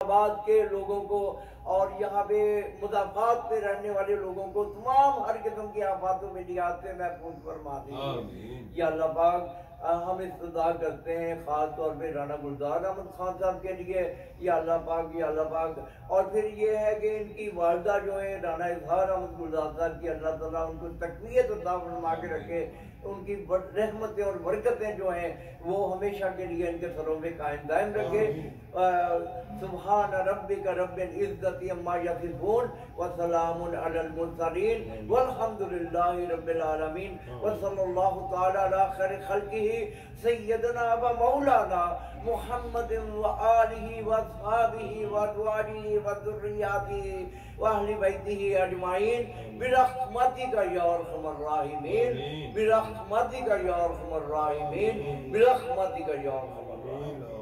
آباد کے لوگوں کو اور یہاں پہ مضافات پہ رہنے والے لوگوں کو تمام ہر قسم کی آفاتوں میں نجات سے محفوظ فرما دیجیے یا اللہ پاک۔ ہم استدعا کرتے ہیں خاص طور پہ رانا گلزار احمد خان صاحب کے لیے یا اللہ پاک یا اللہ پاک، اور پھر یہ ہے کہ ان کی والدہ جو ہے رانا اظہار احمد گلزار صاحب کی اللہ تعالیٰ ان کو تقویت عطا فرما کے رکھے، ان کی رحمتیں اور برکتیں جو ہیں وہ ہمیشہ کے لیے ان کے سروں پہ قائم دائم رکھے۔ سبحان ربک رب العزت عما یصفون وسلام علی المرسلین والحمد للہ رب العالمین وصلی اللہ تعالی علی خیر خلقہ سیدنا و مولانا محمد و آلہ و اصحابہ و ازواجہ و ذریاتہ و اہل بیتہ اجمعین برحمتک یا ارحم الراحمین برحمتک یا ارحم الراحمین برحمتک یا ارحم الراحمین۔